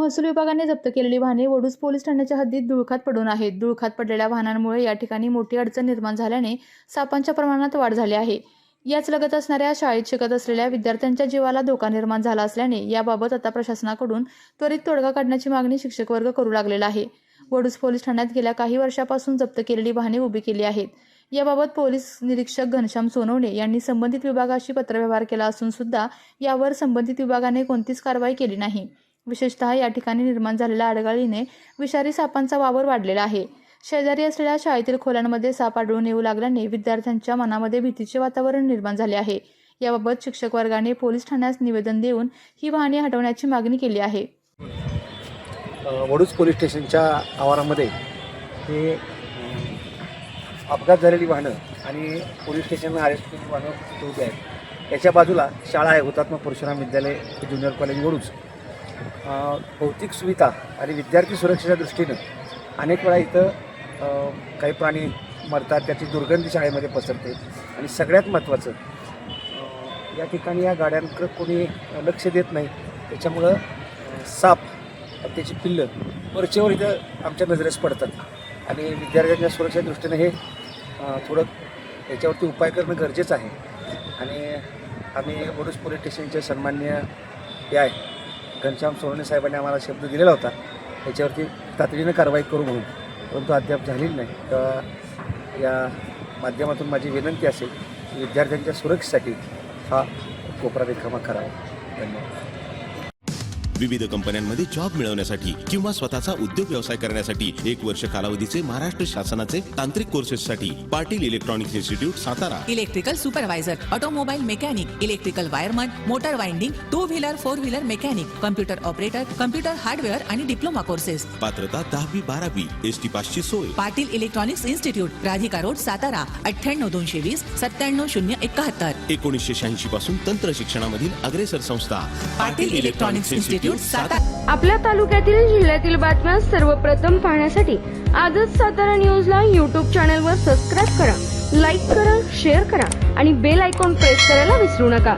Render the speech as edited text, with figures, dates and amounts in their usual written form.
महसूल विभागाने जप्त केलेली वाहने वडूज पोलीस ठाण्याच्या हद्दीत धुळखात पडून आहेत. धुळखात पडलेल्या वाहनांमुळे या ठिकाणी मोठी अडचण निर्माण झाल्याने सापांच्या प्रमाणात वाढ झाली आहे. याच लगत असणाऱ्या शाळेत शिकत असलेल्या विद्यार्थ्यांच्या जीवाला धोका निर्माण झाला असल्याने याबाबत आता प्रशासनाकडून त्वरित तोडगा काढण्याची मागणी शिक्षक वर्ग करू लागलेला आहे. वडूज पोलीस ठाण्यात गेल्या काही वर्षापासून जप्त केलेली वाहने उभी केली आहेत. याबाबत पोलीस निरीक्षक घनश्याम सोनवणे यांनी संबंधित विभागाशी पत्रव्यवहार केला असून सुद्धा यावर संबंधित विभागाने कोणतीच कारवाई केली नाही. विशेषतः या ठिकाणी निर्माण झालेल्या आडगाळीने विषारी सापांचा वावर वाढलेला आहे. शेजारी असलेल्या शाळेतील खोल्यांमध्ये साप आढळून येऊ लागल्याने विद्यार्थ्यांच्या मनामध्ये भीतीचे वातावरण निर्माण झाले आहे. याबाबत शिक्षक वर्गाने पोलीस ठाण्यास निवेदन देऊन ही वाहने हटवण्याची मागणी केली आहे. वडूज पोलीस स्टेशनच्या आवारामध्ये हे अपघात झालेली वाहनं आणि पोलीस स्टेशनला अरेस्ट केलेली वाहनं उभी आहेत. याच्या बाजूला शाळा आहे, हुतात्मा परशुराम विद्यालय ज्युनियर कॉलेज वडूज. भौतिक सुविधा आणि विद्यार्थी सुरक्षेच्या दृष्टीनं अनेक वेळा इथं काही प्राणी मरतात, त्याची दुर्गंधी शाळेमध्ये पसरते. आणि सगळ्यात महत्त्वाचं, या ठिकाणी या गाड्यांकडं कोणी लक्ष देत नाही. त्याच्यामुळं साप त्याची पिल्लं वरचेवर इथं आमच्या नजरेस पडतात. आणि विद्यार्थ्यांच्या सुरक्षेच्या दृष्टीनं हे थोडं याच्यावरती उपाय करणं गरजेचं आहे. आणि आम्ही वडूज पोलीस स्टेशनचे सन्माननीय PI घनश्याम सोनवणे साहेबांनी आम्हाला शब्द दिलेला होता याच्यावरती तातडीनं कारवाई करू म्हणून, परंतु अद्याप झालेली नाही. तर या माध्यमातून माझी विनंती असेल की विद्यार्थ्यांच्या सुरक्षेसाठी हा कोपरा रिकामा करावा. धन्यवाद. विविध कंपन्यांमध्ये जॉब मिळवण्यासाठी किंवा स्वतःचा उद्योग व्यवसाय करण्यासाठी 1 वर्ष कालावधीचे महाराष्ट्र शासनाचे तांत्रिक कोर्सेससाठी Patil electronics institute Satara. Electrical supervisor, automobile mechanic, electrical wireman, motor winding, 2 wheeler 4 wheeler mechanic, computer operator, computer hardware आणि डिप्लोमा कोर्सेस. पात्रता 10वी 12वी एसटी पासची सोय. Patil electronics institute, Radhika road, Satara. 98 220 97 071. 1986 पासून तंत्र शिक्षणामधील अग्रेसर संस्था पाटील इलेक्ट्रॉनिक्स इन्स्टिट्यूट सातारा. आपल्या तालुक्यातील जिल्ह्यातील बातम्या सर्वप्रथम पाहण्यासाठी आजच सातारा न्यूजला YouTube चॅनलवर सबस्क्राईब करा, लाईक करा, शेअर करा आणि बेल आयकॉन प्रेस करायला विसरू नका.